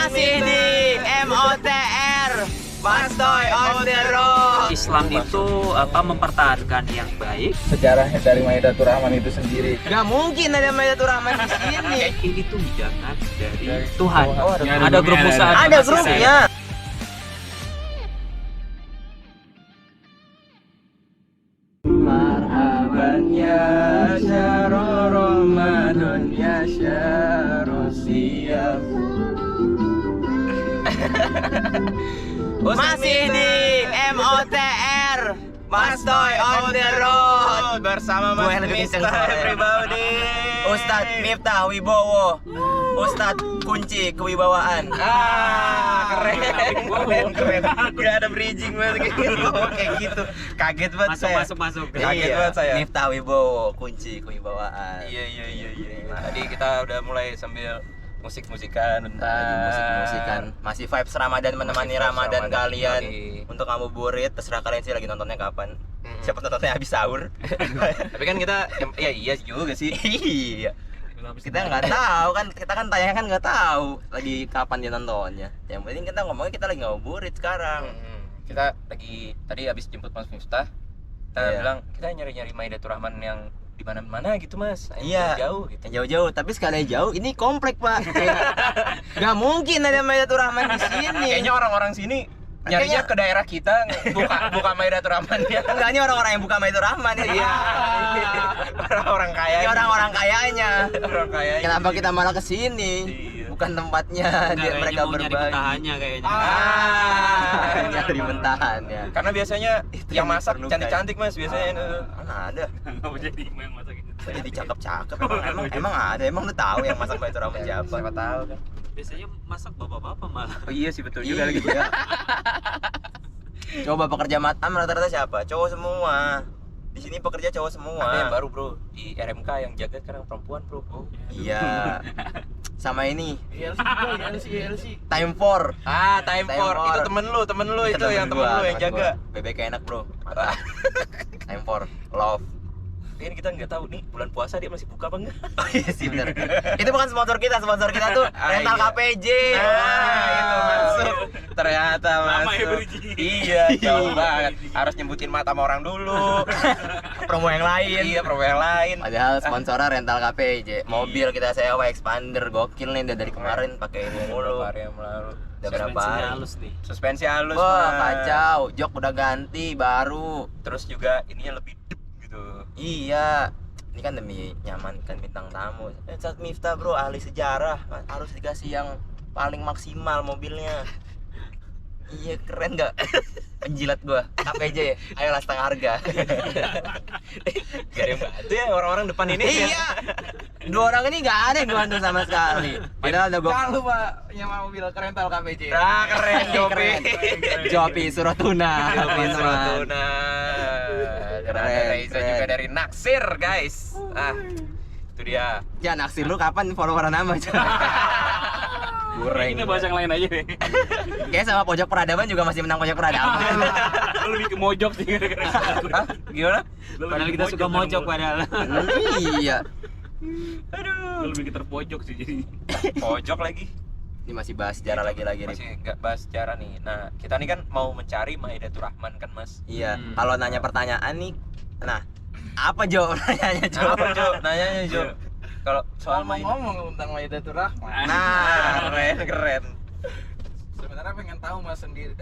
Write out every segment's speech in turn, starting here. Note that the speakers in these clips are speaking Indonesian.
Masih di MOTR, Mastoy on the road. Islam itu mempertahankan yang baik. Sejarahnya dari Maidatur Rahman itu sendiri. Gak mungkin ada Maidatur Rahman di sini. Ini tuh hidangan dari Tuhan. Oh, ada grup usaha. Ada grupnya. Marhaban ya syahrul Ramadan ya syahrul siyam. Masih di MOTR, Mastoy on the road. Bersama Gue Mas yang lebih kenceng Miftah soalnya. everybody. Ustadz Miftah Wibowo, Ustadz kunci kewibawaan. Keren. Gak ada bridging banget gitu. Kayak gitu. Kaget banget saya. Masuk. Kaget banget saya. Miftah Wibowo, kunci kewibawaan. Iya. Tadi kita udah mulai sambil musik-musikan bentar. Musik-musikan. Masih vibes Ramadan menemani Masih vibes Ramadan Ramadan kalian. kembali. Untuk kamu burit, terserah kalian sih lagi nontonnya kapan. Siapa nontonnya habis sahur. Tapi kan kita ya iya juga sih. Iya. Kita nggak tahu kan, kita kan tayangnya kan nggak tahu lagi kapan dia nontonnya. Yang penting kita ngomongnya kita lagi ngabuburit sekarang. Kita lagi tadi habis jemput Mas Miftah. Kita Iya. bilang kita nyari-nyari Maidatur Rahman yang di mana-mana gitu Mas. Iya. Jauh gitu. Yang jauh-jauh, tapi sekali jauh ini komplek pak. Gak mungkin ada Maidatur Rahman di sini. Kayaknya orang-orang sini nyarinya ke daerah kita buka Maidatur Rahman ya. enggak, ini orang-orang yang buka Maidatur Rahman ya. Iya. Orang-orang kaya. Ini orang-orang kayanya. Orang kaya. Kenapa kita malah ke sini? Iya. Bukan tempatnya dia mereka berbagi. kayaknya. Nyari bentahannya. Karena biasanya Itu yang yang masak diperlukan. cantik-cantik Mas biasanya. Mana ada? Enggak jadi yang masak gitu. Jadi cakep-cakep. Emang ada. Emang lu tahu yang masak Maidatur Rahman siapa? Siapa tahu kan. Biasanya masak bapak-bapak malah. Oh iya sih betul juga lagi. Iya. Coba pekerja matam rata-rata siapa? Cowok semua. Di sini pekerja cowok semua. Ada yang baru bro di RMK yang jaga sekarang perempuan bro. Iya. Sama ini LC. Time for. Time Time for. for. Itu temen lu itu yang temen lu yang jaga. Bebek enak bro. Mantap. Time for love. Ini kita nggak tahu nih bulan puasa dia masih buka apa enggak? Oh iya sih bener. Itu bukan sponsor kita tuh rental iya. KPJ. Itu masuk. Ternyata Lama ya masuk. bridging. Iya, jauh banget. Harus nyebutin mata sama orang dulu. Promo yang lain. Iya, promo yang lain. Padahal sponsornya rental KPJ. Mobil kita sewa expander gokil nih dari kemarin pakai ini mulu. Beberapa hari yang lalu. Udah berapa Suspensinya hari? halus nih. Suspensi halus. Wah, Mas. kacau. Jok udah ganti baru. Terus juga ininya lebih dep gitu. Iya. Ini kan demi nyamankan bintang tamu. Ustadz Miftah bro, ahli sejarah. Harus dikasih yang paling maksimal mobilnya. Iya, keren nggak? Penjilat gua. KPJ ya? Ayolah setengah harga. Gak ada yang bantu ya orang-orang depan ini. Iya. Dua orang ini nggak ada yang bantu sama sekali. Padahal ada gua. Jangan lupa nyewa mobil rental KPJ. Nah, keren Jopi. Jopi Suratuna. Jopi teman-teman. Suratuna. Dan ada Keren, Reza keren. juga dari Naksir, guys. Itu dia. Ya naksir lu kapan followeran nama? Goreng. Kita bahas yang lain aja deh. Kayak sama pojok peradaban juga masih menang pojok peradaban. Lu lebih ke mojok sih Hah? Gimana? Padahal kita suka mojok padahal. Iya. Lu lebih ke terpojok sih jadi. Pojok lagi. Ini masih bahas sejarah lagi-lagi nih. Masih nggak bahas sejarah nih. Nah, kita nih kan mau mencari Maidatur Rahman kan, Mas. Iya. Kalau nanya pertanyaan nih, nah apa Jo? Nanyanya Jo? Apa Jo? Nanyanya Jo. Kalau soal Ngomong tentang Maidatur Rahman. Nah, keren. Sebenarnya pengen tahu Mas sendiri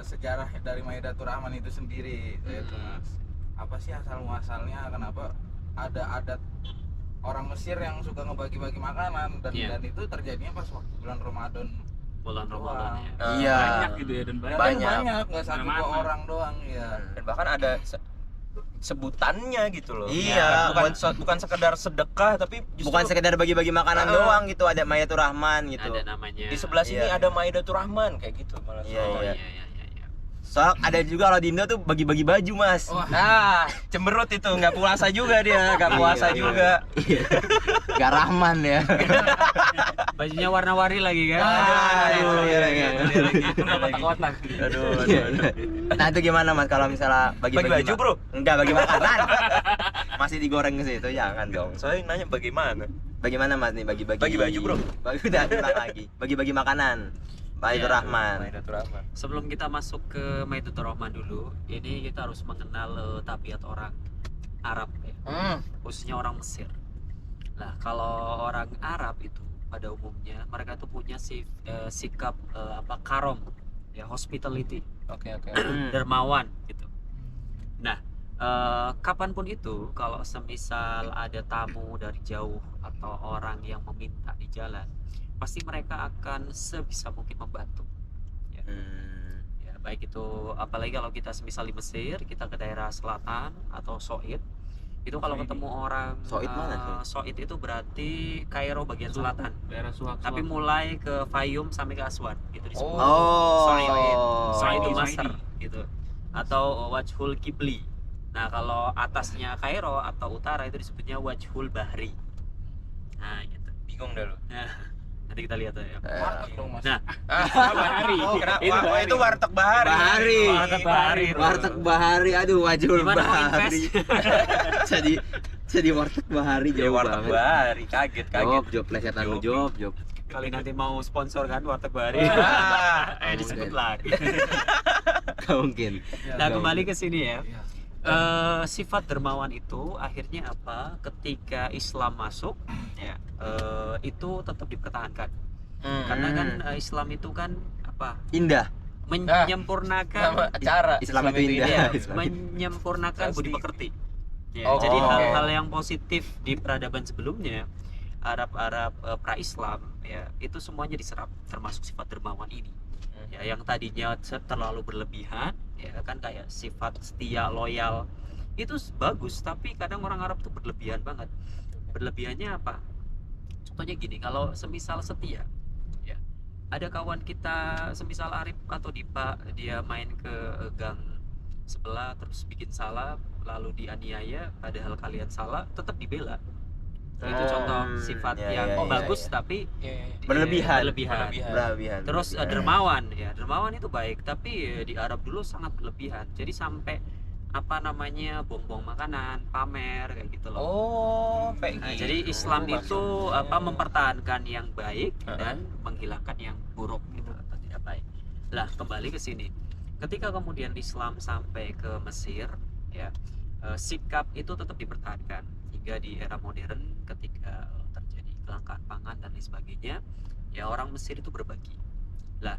sejarah dari Maidatur Rahman itu sendiri, itu Mas. Apa sih asal muasalnya? Kenapa ada adat orang Mesir yang suka ngebagi-bagi makanan dan Iya. dan itu terjadinya pas waktu bulan Ramadan. Bulan Ramadan ya. Iya. Banyak gitu ya dan banyak. Banyak. Nggak satu dua Mana-mana. orang doang ya. Dan bahkan ada sebutannya gitu loh. Iya. Bukan sekedar sedekah tapi justru bukan sekedar bagi-bagi makanan Ah. doang gitu, ada Maidatur Rahman gitu. Ada namanya. di sebelah sini Iya. ada Maidatur Rahman kayak gitu malah. Iya, Oh iya. iya. Soal ada juga kalau di Indo tuh bagi-bagi baju mas. Wah. Nah, cemberut itu nggak puasa juga dia, nggak puasa Iya, juga. Gak Rahman ya. Bajunya warna-warni lagi kan. Aduh, itu dia lagi. Kotak-kotak. Aduh. Nah itu gimana mas kalau misalnya Bagi baju, bro? Enggak, bagi makanan. Masih digoreng ke situ, jangan dong. Soalnya nanya bagaimana? Bagaimana Mas nih bagi-bagi? Bagi baju, Bro. Bagi udah ulang lagi. Bagi-bagi makanan. Maidatur Rahman. Maidatur Rahman. Sebelum kita masuk ke Maidatur Rahman dulu, ini kita harus mengenal tabiat orang Arab ya, khususnya orang Mesir. Nah, kalau orang Arab itu pada umumnya mereka itu punya sikap karom, ya, hospitality, Oke. dermawan gitu. Nah, kapanpun itu kalau semisal ada tamu dari jauh atau orang yang meminta di jalan, pasti mereka akan sebisa mungkin membantu. Ya. Ya, baik itu apalagi kalau kita semisal di Mesir, kita ke daerah selatan atau Soid, itu kalau ketemu orang Soid mana, Soid itu berarti Kairo bagian selatan, daerah Suak. Oh. tapi mulai ke Fayum sampai ke Aswan gitu disebut. Oh. Soid itu Soid. Masar gitu, atau Wajhul Kibli. Nah, kalau atasnya Kairo atau utara itu disebutnya Wajhul Bahri. Nah, gitu. Bingung dah lu. Nah, nanti kita lihat ya. Warteg dong Mas. Nah, Bahari. Kenapa? Itu Wah, Bahari. itu warteg Bahari. Bahari. Warteg Bahari. Warteg Bahari, aduh Wajul Gimana mau Bahari. jadi warteg Bahari Ya, jauh warteg banget. Bahari. Kaget. Job plesetan lu job. Kali nanti mau sponsor kan Warteg Bahari. Disebut lagi. Gak mungkin. Nah, Gak kembali mungkin. ke sini ya. Iya. Sifat dermawan itu akhirnya apa? Ketika Islam masuk, ya, itu tetap dipertahankan. Karena kan Islam itu kan apa? Indah. Menyempurnakan Nama acara. Islam itu indah. ya, Islam. menyempurnakan budi Pasti. pekerti. Ya, Oh, jadi oke. hal-hal yang positif di peradaban sebelumnya, Arab pra-Islam, ya, itu semuanya diserap, termasuk sifat dermawan ini. Ya, yang tadinya terlalu berlebihan, ya kan, kayak sifat setia, loyal, itu bagus, tapi kadang orang Arab tuh berlebihan banget. Berlebihannya apa? Contohnya gini, kalau semisal setia, ya, ada kawan kita semisal Arif atau Dipa, dia main ke gang sebelah terus bikin salah lalu dianiaya, padahal kalian salah, tetap dibela. Itu contoh sifat ya, yang ya, ya, bagus ya. tapi Berlebihan. berlebihan. Terus Berlebihan. dermawan, ya, dermawan itu baik, tapi di Arab dulu sangat berlebihan. Jadi sampai apa namanya, buang-buang makanan, pamer kayak gitu loh. Oh, kayak Nah, gitu. jadi Islam itu maksudnya. mempertahankan yang baik Heeh. dan menghilangkan yang buruk gitu atau tidak baik. Lah, kembali ke sini. Ketika kemudian Islam sampai ke Mesir, ya, sikap itu tetap dipertahankan hingga di era modern ketika terjadi kelangkaan pangan dan lain sebagainya, ya, orang Mesir itu berbagi. Lah,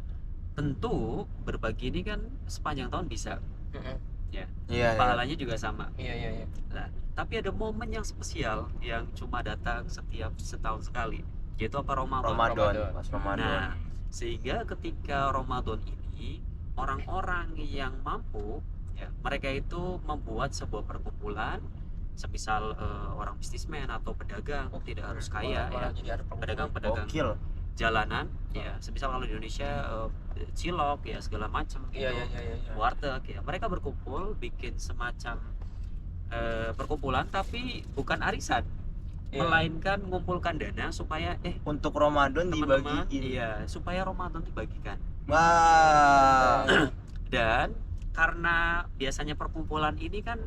tentu berbagi ini kan sepanjang tahun bisa, Iya, iya. pahalanya juga sama. Iya. Nah, tapi ada momen yang spesial yang cuma datang setiap setahun sekali, yaitu apa? Ramadan. Ramadan, pas Ramadan. Nah, sehingga ketika Ramadan ini, orang-orang yang mampu, ya, mereka itu membuat sebuah perkumpulan, semisal orang bisnismen atau pedagang, tidak harus kaya, ya, Jadi ada pedagang-pedagang Gokil. jalanan, ya, semisal kalau di Indonesia cilok, ya, segala macam gitu, Iya. warteg, ya, mereka berkumpul bikin semacam perkumpulan, tapi bukan arisan, Iya. melainkan mengumpulkan dana supaya Untuk Ramadan teman-teman, dibagiin. iya, supaya Ramadan dibagikan. Wah. Dan karena biasanya perkumpulan ini kan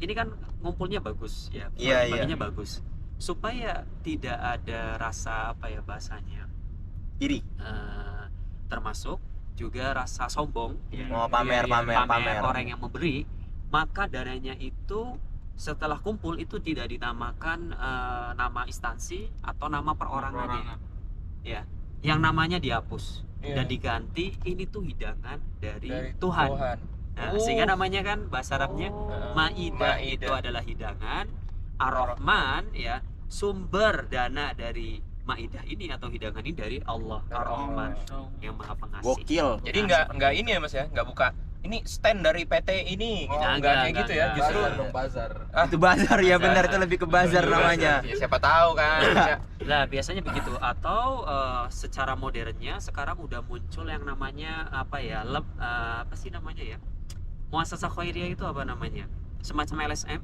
ini kan ngumpulnya bagus, ya, Iya, baginya bagus, supaya tidak ada rasa apa ya bahasanya, Iri. termasuk juga rasa sombong, ya. Mau pamer. Orang yang memberi, maka dananya itu setelah kumpul itu tidak dinamakan nama instansi atau nama perorangannya, ya, yang namanya dihapus dan diganti ini tuh hidangan dari Tuhan. Nah, sehingga namanya kan bahasa Arabnya Maidah, itu adalah hidangan. Ar-Rahman, ya, sumber dana dari Maidah ini atau hidangan ini dari Allah Ar-Rahman yang Maha Pengasih. Gokil. Jadi nggak ini ya Mas ya, nggak buka ini stand dari PT ini gitu. Enggak, Nggak kayak enggak, gitu ya, enggak. justru Bazar dong, bazar. Itu bazar ya, benar, itu lebih ke bazar namanya. Ya, siapa tahu kan. Ya. Lah, biasanya begitu. Atau secara modernnya sekarang udah muncul yang namanya apa ya? Apa sih namanya ya? Muasasah khairiyah itu apa namanya? Semacam LSM.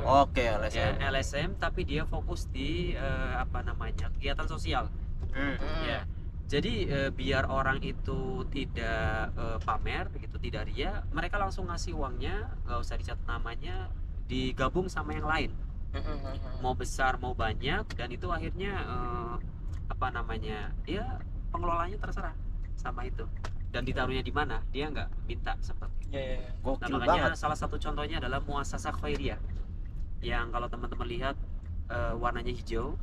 Oke, Ya, LSM. LSM, tapi dia fokus di apa namanya? Kegiatan sosial. Ya. Jadi biar orang itu tidak pamer gitu, tidak ria, mereka langsung ngasih uangnya, nggak usah dicatat namanya, digabung sama yang lain. mau besar mau banyak, dan itu akhirnya apa namanya, dia pengelolanya terserah sama itu, dan ditaruhnya di mana dia nggak minta seperti. Iya. Nah Gokil makanya banget. salah satu contohnya adalah Muassasah Khairiyah yang kalau teman-teman lihat warnanya hijau,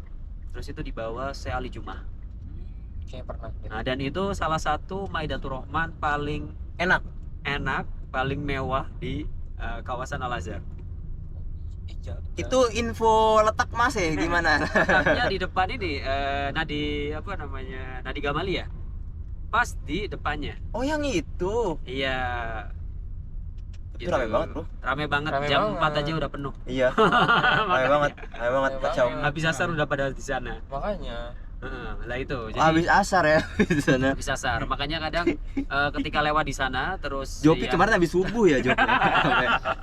terus itu di bawah Syekh Ali Jumah. Kayaknya pernah. Nah dan itu salah satu Maidatur Rahman paling Enak. paling mewah di kawasan Al Azhar. Itu info letak Mas ya gimana? Letaknya di depan ini Nadi apa namanya, Nadi Gamalia, pas di depannya. Oh yang itu. Iya. Itu rame banget, Bro. Rame banget. Rame Jam banget. 4 aja udah penuh. Iya. Rame banget. Rame banget Rame kacau. banget. Habis asar udah pada di sana. Makanya. Lah itu. Jadi Habis asar ya di sana. habis asar. Makanya kadang ketika lewat di sana terus Jopi ya, kemarin habis subuh ya Jopi.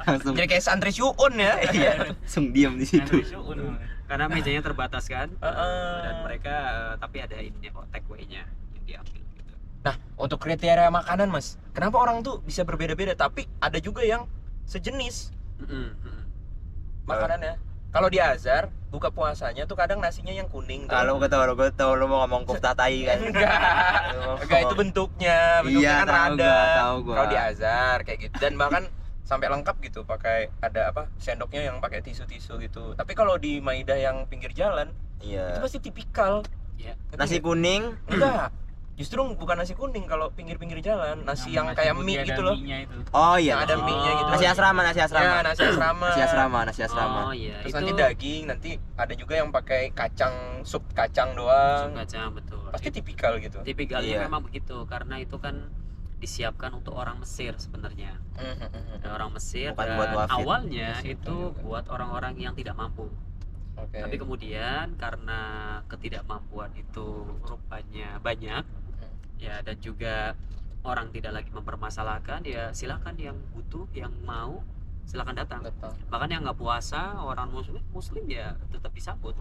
Langsung Jadi kayak santri syuun ya. iya, langsung diam di situ. karena mejanya terbatas kan. Heeh. Dan mereka tapi ada ininya kok, take away-nya yang diambil gitu. Nah, untuk kriteria makanan, Mas, kenapa orang tuh bisa berbeda-beda, tapi ada juga yang sejenis makanannya. Kalau di Azhar buka puasanya tuh kadang nasinya yang kuning tuh. Kalau gue tahu lu mau ngomong kofta tai kan. Enggak itu bentuknya Iya, kan tahu rada. gua, tahu gua. Kalau di Azhar kayak gitu, dan bahkan sampai lengkap gitu, pakai ada apa, sendoknya yang pakai tisu-tisu gitu. Tapi kalau di Maidah yang pinggir jalan itu Iya. pasti tipikal. Ya. Nasi kuning. Enggak. Justru bukan nasi kuning kalau pinggir-pinggir jalan, nasi yang kayak mie gitu loh. Oh iya. Yang ada nasi. mie-nya gitu. Nasi asrama, nasi asrama. Ya, nasi asrama. Nasi asrama, nasi asrama. Oh iya, Terus itu nanti daging, nanti ada juga yang pakai kacang, sup kacang doang. kacang, betul. Pasti tipikal gitu. Tipikalnya Iya. memang begitu, karena itu kan disiapkan untuk orang Mesir sebenarnya. Orang Mesir, Bukan dan buat wafid. awalnya Iya sih, itu bukan. buat orang-orang yang tidak mampu. Oke. Tapi kemudian karena ketidakmampuan itu rupanya banyak, ya, dan juga orang tidak lagi mempermasalahkan, ya silakan yang butuh, yang mau silakan datang. Datang. Bahkan yang nggak puasa, orang muslim ya tetap disambut.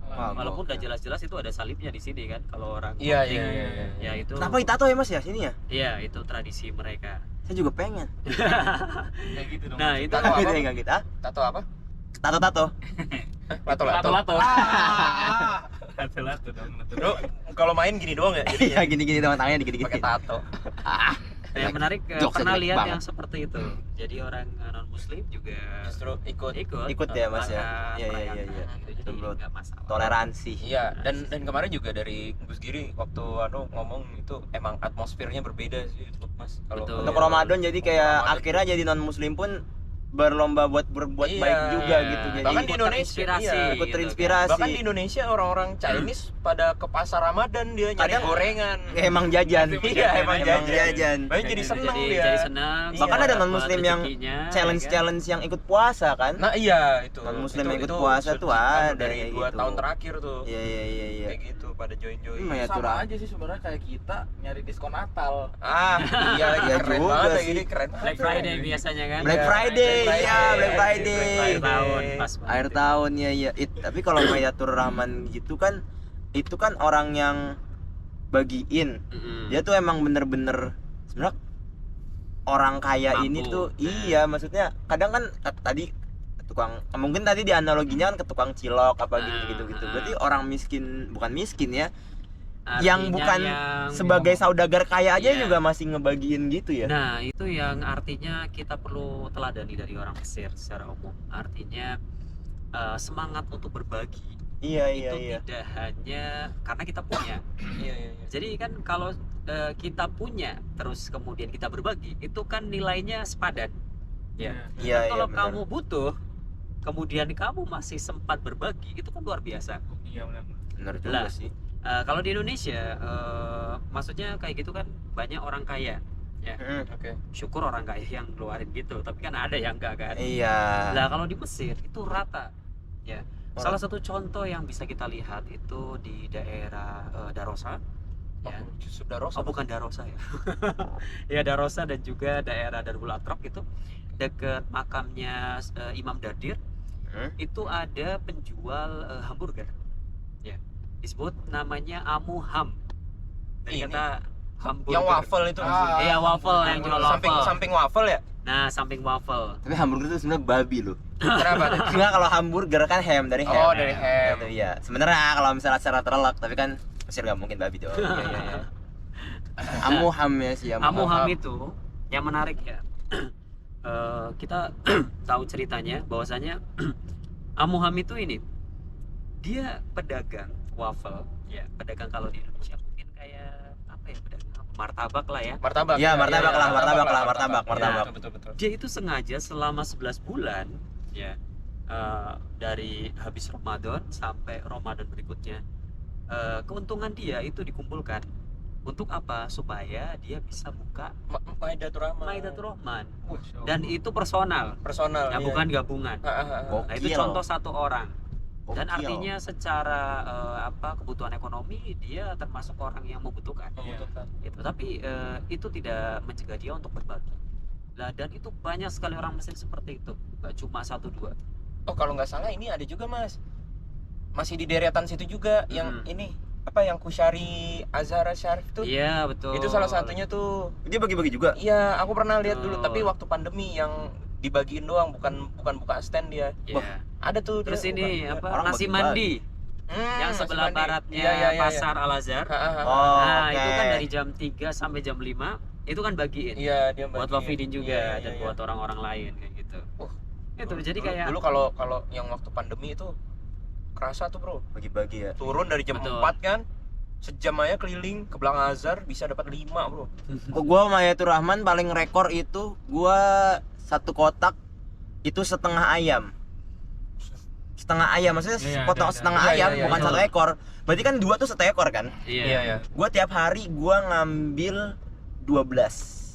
Wah, Walaupun udah gokil. jelas-jelas itu ada salibnya di sini kan, kalau orang Iya, Koptik. iya, iya. Ya itu. Kenapa ditato ya Mas ya sini ya? Iya, itu tradisi mereka. Saya juga pengen. Kayak gitu dong. Nah, itu Tato apa? Gitu ya enggak kita? Tato apa? Tato-tato. Lato-lato. Lato-lato dong. Bro, kalau main gini doang ya? Iya gini-gini teman tangannya dikit-dikit. Pakai tato. yang menarik Jokesnya pernah jelek lihat banget. yang seperti itu. Jadi orang non muslim juga Justru ikut. Ikut ya, Mas, ya? makan, Iya, iya, merayakan iya, iya. gitu. Jadi Betul, nggak masalah. Toleransi. Iya, dan kemarin juga dari Gus Giri waktu ngomong itu emang atmosfernya berbeda sih untuk Mas. Kalau Betul. Untuk Ramadan jadi kayak Ramadan. akhirnya jadi non muslim pun berlomba buat berbuat Iya. baik juga Iya. gitu. Jadi Bahkan di Ikut Indonesia, terinspirasi, iya. ikut gitu terinspirasi. Bahkan di Indonesia orang-orang Chinese pada ke pasar Ramadan dia nyari Kadang- gorengan. emang jajan. Iya, emang jajan. Makanya jadi kan. seneng jadi, dia. jadi senang. Iya. Bahkan ada dapat non-muslim yang rezekinya, challenge yang ikut puasa kan? Nah iya itu. Non muslim Itu- yang ikut itu puasa tuh anu ada dari kayak 2 gitu. tahun terakhir tuh. Iya iya iya iya. Kayak gitu pada join-join. Ya, Sama turah. aja sih sebenarnya kayak kita nyari diskon Natal. Ah, iya lagi Iya keren juga banget sih. ini keren banget. Black Friday biasanya kan. Black Iya, Friday, Black iya Friday. Black Friday. Akhir tahun pas banget. Akhir tahun ya ya. Tapi kalau Maidatur Rahman gitu kan, itu kan orang yang bagiin. Mm-mm. Dia tuh emang bener-bener sebenarnya orang kaya Mampu. ini tuh iya, maksudnya kadang kan tadi tukang, mungkin tadi di analoginya kan ke tukang cilok apa gitu gitu. Berarti orang miskin, bukan miskin ya, yang Artinya bukan yang- sebagai saudagar kaya aja Iya. juga masih ngebagiin gitu ya. Nah, itu yang artinya kita perlu teladani dari orang Mesir secara umum. Artinya semangat untuk berbagi Iya iya itu iya. tidak hanya karena kita punya. Iya, iya, iya. Jadi kan kalau kita punya terus kemudian kita berbagi, itu kan nilainya sepadan. Ya. Iya iya Kalau benar. kamu butuh, kemudian kamu masih sempat berbagi, itu kan luar biasa. Iya benar. Benar juga Lah. sih. Kalau di Indonesia, maksudnya kayak gitu kan banyak orang kaya. Oke. Syukur orang kaya yang ngeluarin gitu, tapi kan ada yang enggak kan. Iya. Nah kalau di Mesir itu rata. Ya. Salah satu contoh yang bisa kita lihat itu di daerah Darosa. Ya. Sudah Rosa. Oh bukan Darosa ya. Ya Darosa dan juga daerah Darul Atraq itu dekat makamnya Imam Dardir. Itu ada penjual hamburger. Ya. Disebut namanya Amuham. Dari Ini. kata hamburger. Yang waffle itu. Iya waffle yang jual Samping waffle. samping waffle ya? Nah samping waffle. Tapi hamburger itu sebenarnya babi loh. Kenapa tuh? Enggak, kalau hamburger kan ham dari ham. Oh, dari ham. Itu iya. Sebenarnya kalau misalnya secara terlek, tapi kan Mesir nggak mungkin babi dong. Iya, iya, iya. Amuham ya sih, Amuham itu yang menarik ya. Kita tahu ceritanya bahwasanya Amuham itu ini dia pedagang waffle ya, pedagang kalau di Indonesia mungkin kayak apa ya, pedagang apa, martabak lah ya. Martabak. Iya, martabak lah, martabak. Iya, betul. Dia itu sengaja selama 11 bulan ya, dari habis Ramadan sampai Ramadan berikutnya, keuntungan dia itu dikumpulkan untuk apa? Supaya dia bisa buka Maidatur Rahman. Maidatur Rahman. Wah, Dan itu personal, personal. ya iya. bukan gabungan. Gokil. Nah, itu contoh satu orang. Dan Gokil. artinya secara kebutuhan ekonomi dia termasuk orang yang membutuhkan. Membutuhkan. Itu, tapi itu tidak mencegah dia untuk berbagi. Nah, dan itu banyak sekali orang Mesir seperti itu, nggak cuma 1-2. Oh, kalau nggak salah ini ada juga, Mas. Masih di deretan situ juga yang ini apa yang Kusyari Azhar Syarif tuh. Iya, betul. Itu salah satunya tuh. Dia bagi-bagi juga. Iya, aku pernah lihat dulu, Betul. tapi waktu pandemi yang dibagiin doang, bukan buka stand dia. Iya. Ada tuh Terus dia ini buka. apa, Orang nasi bagi-bagi. mandi yang nasi sebelah mandi. baratnya Iya, iya, iya, Pasar Al Azhar. Oh, Nah, oke. itu kan dari jam 3 sampai jam 5 itu kan bagiin. Iya, dia Buat bagiin. Wafidin juga Iya, dan iya, buat iya. orang-orang lain kayak gitu. Itu Dulu- jadi dulu- kayak dulu kalau yang waktu pandemi itu kerasa tuh, Bro. Bagi-bagi ya. Turun dari jam Betul. 4 kan. Sejam aja keliling ke belakang Azhar bisa dapat 5, Bro. Kok gua Maidatur Rahman paling rekor itu gua satu kotak itu setengah ayam. Setengah ayam maksudnya Iya, potong ada. setengah Iya, ayam iya, bukan iya. satu ekor. Berarti kan 2 tuh satu ekor kan? iya. Gua tiap hari gua ngambil 12.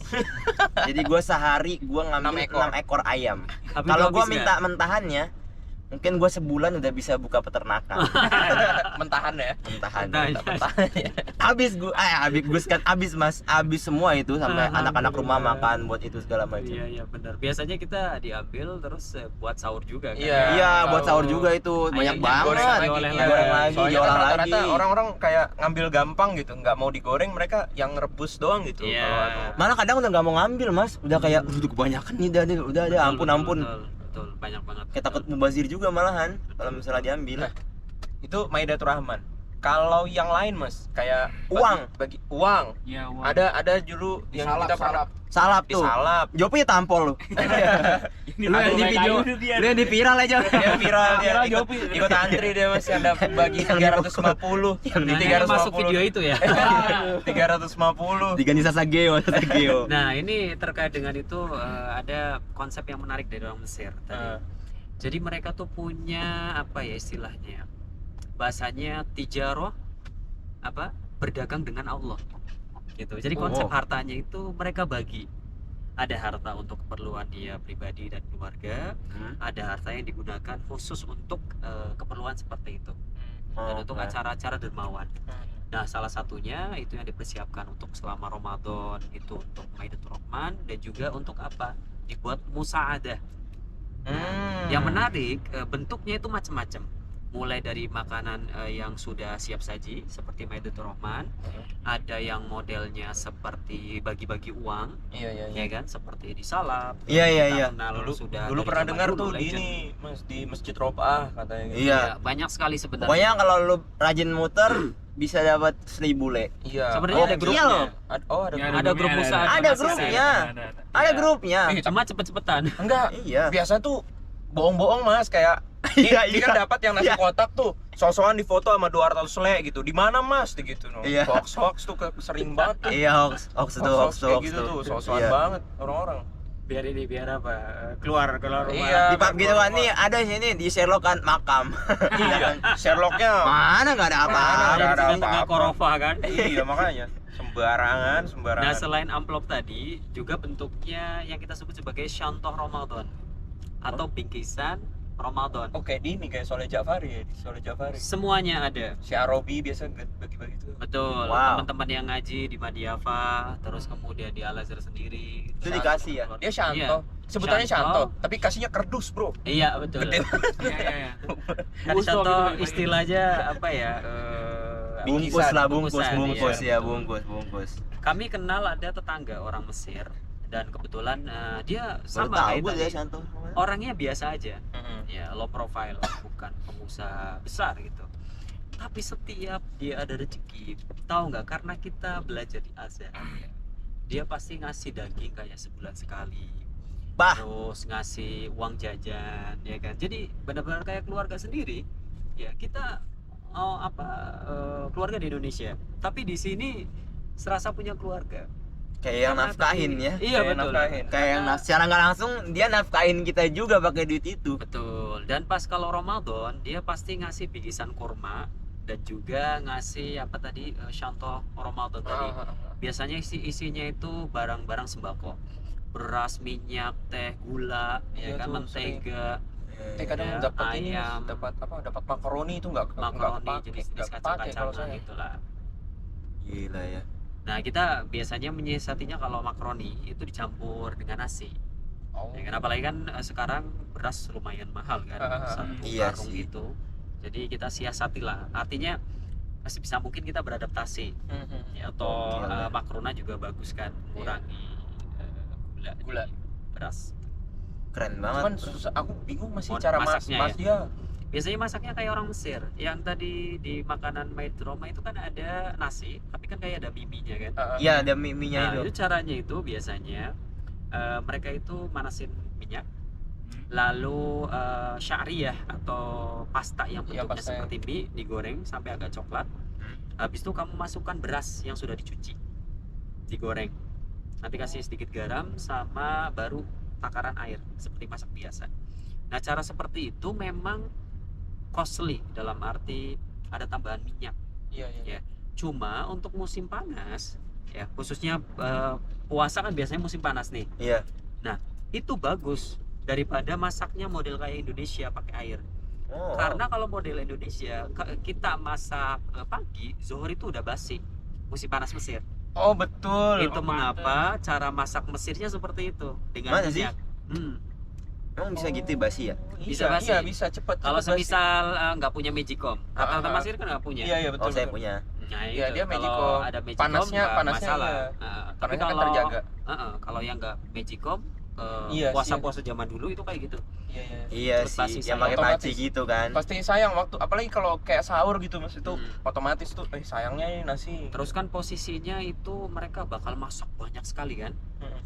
Jadi gua sehari gua ngambil 6 ekor ayam. Tapi Kalau itu gua habis minta mentahannya, mungkin gua sebulan udah bisa buka peternakan. Mentahan ya. Mentahan. Mentahan. Habis Mas, habis semua itu sampai anak-anak rumah makan buat itu segala macam. Iya, iya benar. Biasanya kita diambil terus buat sahur juga kan. Iya. Iya, buat Kalau sahur juga itu banyak ayamnya banget. goreng lagi, diolah lagi. Goreng lagi, Soalnya diolah kan lagi. rata-rata orang-orang kayak ngambil gampang gitu, nggak mau digoreng, mereka yang rebus doang gitu. Iya. Kalau anu. Malah kadang udah nggak mau ngambil Mas, udah kayak udah kebanyakan nih, udah Betul, ampun. Betul, banyak banget. Kayak takut mubazir juga malahan kalau misalnya diambil. Nah, itu Maidatur Rahman. Kalau yang lain, Mas, kayak Uang. bagi uang. Iya, wah. Ada dulu yang Salap, kita pernah Salap tuh. disalap. Jopi tampol lu. Ini Lu yang di video, lu yang di viral aja. Dia viral dia Viral ikut, Jopi. ikut antri dia masih ada bagi 350. Nah, ini masuk video itu ya. 350. Diganti Sasageo. Nah, ini terkait dengan itu ada konsep yang menarik dari orang Mesir tadi. Jadi mereka tuh punya apa ya istilahnya? Bahasanya tijaroh, apa? Berdagang dengan Allah. Gitu. Jadi konsep Oh. hartanya itu mereka bagi. Ada harta untuk keperluan dia pribadi dan keluarga, ada harta yang digunakan khusus untuk keperluan seperti itu. Dan untuk acara-acara dermawan. Nah, salah satunya itu yang dipersiapkan untuk selama Ramadan, itu untuk Maidatur Rahman, dan juga untuk apa? Dibuat musa'adah. Yang menarik, bentuknya itu macam-macam. Mulai dari makanan yang sudah siap saji seperti Maidatur Rahman, ada yang modelnya seperti bagi-bagi uang, Iya. ya kan? Seperti disalap. Iya, iya, Kita iya. kenal Dulu sudah dulu dari pernah zaman dengar dulu, tuh di legend. ini, Mas, di Masjid Robah katanya gitu. Iya. Ya, banyak sekali sebenarnya. Pokoknya kalau lu rajin muter bisa dapat 1000 le. Iya. Sebenarnya ada Gokil. grupnya. Ada Ya, Ada grup usaha. Ada masih grupnya. Ada. Ada Iya. grupnya. Cuma cepet-cepetan. Enggak. Iya. Biasa tuh bohong-bohong, Mas, kayak Iya, dia kan dapat yang nasi Iya. kotak tuh sosokan difoto sama 200 le gitu. Di mana, Mas? Gitu no. Iya. Hoax tuh sering banget tuh. Iya, hoax Kayak gitu tuh, sosokan Iya. banget orang-orang. Biar apa? Keluar rumah. Iya. Di pub gitu kan nih ada sini di Sherlock kan makam. Iya. Sherlocknya Mana nggak ada Mana apa-apa. nggak ada Di tengah apa-apa. korova kan. Iya, makanya sembarangan. Nah, selain amplop tadi, juga bentuknya yang kita sebut sebagai syantah Ramadan atau bingkisan Ramadan. Oke, di ini kayak Soleh Jafari ya, di Soleh Jafari. Semuanya ada. Si Arobi biasa bagi-bagi tuh. Betul. Wow. Teman-teman yang ngaji di Madiafa, terus kemudian di Al Azhar sendiri. Itu dikasih ya? Dia Shanto. Iya. Sebutannya Shanto. Shanto, tapi kasihnya kerdus, Bro. Iya, betul. Gede. Iya. Kan syantah istilahnya apa ya? Bungkus lah, Bungkusan, bungkus iya, ya, betul. bungkus. Kami kenal ada tetangga orang Mesir dan kebetulan dia Baru sama tahu kayak gue tadi, ya Shanto. orangnya biasa aja, Mm-mm. ya low profile, bukan pengusaha besar gitu. Tapi setiap dia ada rezeki, tahu nggak, karena kita belajar di Azhar, dia pasti ngasih daging kayak sebulan sekali, Bah, terus ngasih uang jajan, ya kan. Jadi benar-benar kayak keluarga sendiri. Ya kita keluarga di Indonesia, tapi di sini serasa punya keluarga. kayak yang Karena nafkahin tadi- ya. Iya Kayak betul. nafkahin. Kayak yang secara nggak langsung dia nafkahin kita juga pakai duit itu. Betul. Dan pas kalau Ramadan dia pasti ngasih bingkisan kurma dan juga ngasih apa tadi shanto Ramadan tadi. Biasanya isinya itu barang-barang sembako. Beras, minyak, teh, gula, Iya ya kan, tuh, mentega, Kadang Ya, dapat ini, ayam. dapat makaroni itu nggak makaroni, kepake, jenis-jenis nggak kepake kalau kacang-kacangan saya. itulah. Gila ya. Nah, kita biasanya menyiasatinya kalau makaroni itu dicampur dengan nasi. Oh. Ya kan, apalagi kan sekarang beras lumayan mahal kan, satu Iya karung sih. itu. Jadi kita siasati lah. Artinya masih bisa mungkin kita beradaptasi. Mhm. Ya, atau Oke lah. makrona juga bagus kan, mengurangi gula Gula. di beras. Keren Cuman banget. susah, aku bingung masih Mohon cara masaknya mas dia. Biasanya masaknya kayak orang Mesir. Yang tadi di makanan Maid Roma itu kan ada nasi, tapi kan kayak ada miminya kan. Iya, ada mie-nya Nah, itu. itu caranya itu biasanya mereka itu manasin minyak, lalu sya'riyah atau pasta yang Iya, bentuknya pasta yang- seperti mie digoreng sampai agak coklat. Habis itu kamu masukkan beras yang sudah dicuci, digoreng. Nanti kasih sedikit garam sama baru takaran air seperti masak biasa. Nah, cara seperti itu memang costly dalam arti ada tambahan minyak. Iya, iya. Ya. Cuma untuk musim panas, ya khususnya puasa kan biasanya musim panas nih. Iya. Itu bagus daripada masaknya model kayak Indonesia pakai air. Oh. Karena kalau model Indonesia kita masak pagi, zuhur itu udah basi. Musim panas Mesir. Oh, betul. Itu mengapa cara masak Mesirnya seperti itu dengan Masa sih? minyak. Emang bisa gitu basi ya? Bisa basi. Iya, bisa cepet. Kalau cepet basi. semisal nggak punya Magicom, rata-rata Ah. Mesir kan nggak punya. Iya, iya betul. Oh, saya betul. punya. Nah, Iya, itu. dia Kalau Magicom. ada Magicom Panasnya- nggak panasnya masalah. iya. Tapi Karena kan kalau terjaga. kalau yang nggak Magicom, Iya, puasa-puasa zaman dulu itu kayak gitu. Iya, iya. Iya Cepet basi sih, yang saya. pakai panci Otomatis. gitu kan. Pasti sayang waktu, apalagi kalau kayak sahur gitu Mas itu Hmm. otomatis tuh sayangnya ini nasi. Terus kan posisinya itu mereka bakal masak banyak sekali kan.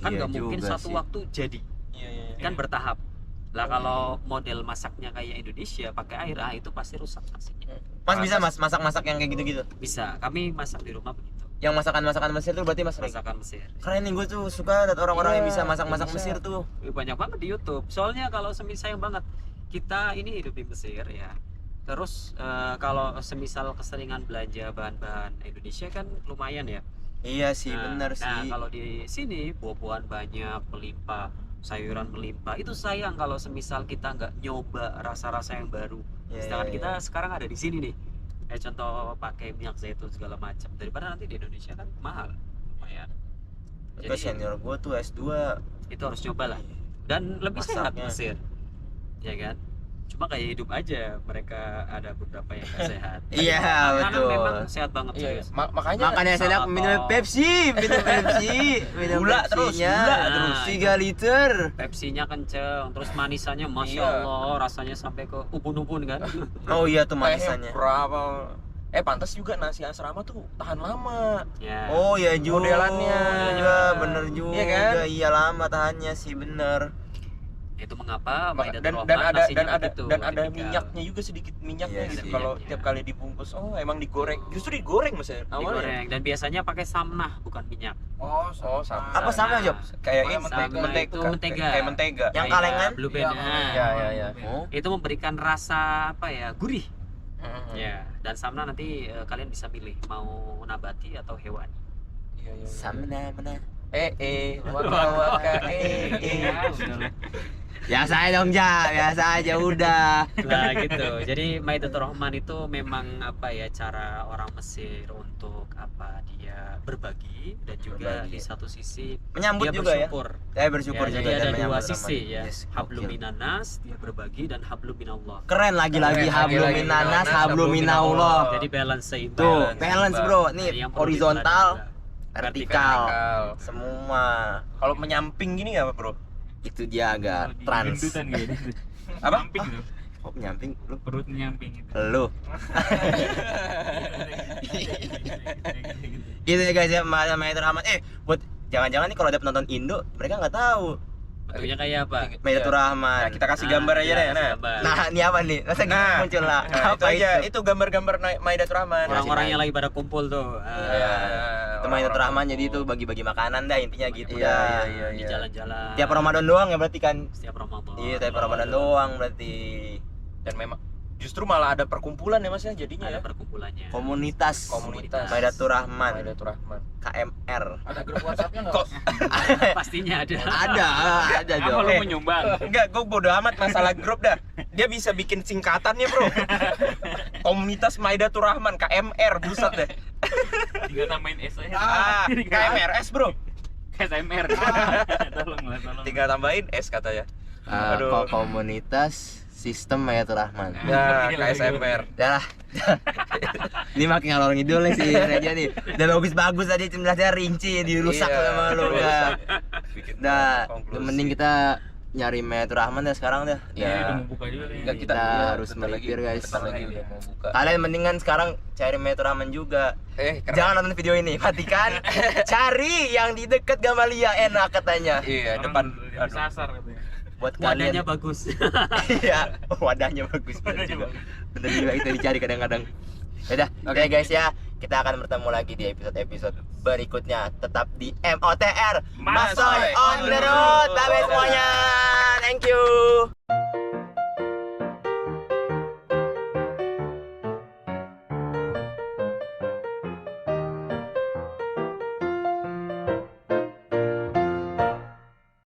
Kan Iya nggak mungkin juga satu sih. waktu jadi. Iya, iya. Kan bertahap. Lah kalau model masaknya kayak Indonesia pakai air, itu pasti rusak nasinya. Mas bisa mas masak-masak yang kayak gitu-gitu. Bisa. Kami masak di rumah begitu. Yang masakan-masakan Mesir tuh berarti Mas Rik. Masakan Mesir. Keren nih, gue tuh suka liat orang-orang yang Iya, bisa masak-masak bisa. Mesir tuh. Banyak banget di YouTube. Soalnya kalau sayang banget kita ini hidup di Mesir ya. Terus kalau semisal keseringan belanja bahan-bahan Indonesia kan lumayan ya. Iya sih, bener Nah, sih. kalau di sini buah-buahan banyak, melimpah, sayuran melimpah. Itu sayang kalau semisal kita nggak nyoba rasa-rasa yang baru. Iya, Sedangkan iya, kita iya. sekarang ada di sini nih. Contoh pakai minyak zaitun segala macam. Daripada nanti di Indonesia kan mahal, lumayan. Itu senior gue tuh S2. Itu harus coba lah. Dan lebih sehat Masaknya. Mesir, ya kan? Cuma kayak hidup aja mereka ada beberapa yang nggak sehat. Iya, Makanan betul. memang sehat banget Iya, serius. makanya Makanya saya Sama minum kok. Pepsi, minum Gula terus, Pepsinya gula terus. 3 liter. Pepsinya kenceng, terus manisannya masya Iya. Allah, rasanya sampai ke ubun-ubun kan. Oh iya tuh kayaknya manisannya. berapa? Pantas juga nasi asrama tuh tahan lama. Ya. Oh iya juga. Modelannya. Bener juga. Iya kan? Iya lama tahannya sih, bener. Itu mengapa Maidatul Dan Rahman ada nasinya begitu, begitu, dan ada tipikal. minyaknya juga sedikit minyaknya Iya gitu sih. kalau Minyaknya. tiap kali dibungkus. Oh, emang digoreng. Justru digoreng Mas ya awalnya. Digoreng dan biasanya pakai samnah bukan minyak. Oh, Oh, sama. Apa sama, Job? Kayak Kayak ini Sama itu mentega. Kayak mentega. Yang Kayak kalengan? Blue Band. Iya, Nah, Iya, iya, iya. Oh. itu memberikan rasa apa ya, gurih. Mhm. Ya, dan samna nanti kalian bisa pilih mau nabati atau hewani. Iya, iya. Samna mana? Waka waka Biasa aja dong, Ja. Biasa aja udah. Nah gitu. Jadi Maidatul Rahman itu memang apa ya, cara orang Mesir untuk apa, dia berbagi dan juga Berbagi. di satu sisi Menyambut dia juga ya. bersyukur. Saya bersyukur Ya, juga jadi dan ada menyambut dua sisi Ramadan. ya. Yes, Hablum gokil. minanas, dia berbagi, dan hablum minallah. Keren lagi-lagi Keren, hablum lagi-lagi minanas, minanas, hablum hablum minallah. minallah. Jadi balance seimbang. Tuh, Balance, balance Bang. bro. Jadi Nih yang perlu horizontal, diperhatikan. vertikal. Vertikal. Semua. Kalau menyamping gini nggak bro? Itu dia agak trans. Gendutan gitu. Apa? Nyamping tuh. Kok nyamping lu? Perut nyamping gitu. Lu. Gitu ya guys ya, Maidatur Rahman. Buat jangan-jangan nih kalau ada penonton Indo, mereka nggak tahu Bentuknya kayak apa? Maidatur Nah, Rahman. kita kasih gambar aja deh. Nah, Nah, ini apa nih? Masa Nah. muncul lah. Nah, itu Apa aja. Itu gambar-gambar Maidatur Rahman. Orang-orang yang lagi pada kumpul tuh. Iya. Itu Maidatur Rahman, jadi itu bagi-bagi makanan dah intinya gitu Iya, dah. iya, Di jalan-jalan. Tiap Ramadan doang ya berarti kan? Setiap Ramadan. Iya, tiap Ramadan doang berarti. Dan memang justru malah ada perkumpulan ya mas ya jadinya Ada ya. perkumpulannya. Komunitas Maidatur Rahman, Maidatur Rahman. KMR. Ada grup WhatsApp-nya nggak? Kok Pastinya ada. Ada Apa dong. lu mau nyumbang? enggak, gue bodo amat masalah grup dah. Dia bisa bikin singkatannya bro. Komunitas Maidatur Rahman KMR, buset deh. Tinggal tambahin S aja. KMRS bro. SMR. Tolong lah, tolong. Tinggal tambahin S katanya. Aduh. Komunitas Sistem Maidatur Rahman. Ya, KSMR. Udah lah. Ini makin ngalor ngidul nih si Reja nih. Udah bagus-bagus tadi jumlahnya rinci dirusak Iya, sama lu udah. Bikin Udah, konklusi. mending kita nyari Maidatur Rahman dah sekarang dah. Iya, Ya. udah mau buka juga nih. Enggak, Kita iya, harus bentar lagi, melipir, guys. bentar lagi udah mau buka. Kalian mendingan sekarang cari Maidatur Rahman juga. Keren. Jangan nonton video ini, matikan. Cari yang di dekat Gamalia, enak katanya. Iya, Orang depan. udah disasar katanya. Buat Wadahnya kalian. bagus. Iya, wadahnya bagus bener juga. Bener juga itu dicari kadang-kadang. Yaudah, oke guys ya. Kita akan bertemu lagi di episode-episode berikutnya. Tetap di MOTR Masoy Masoy on the road. Bye bye semuanya. Thank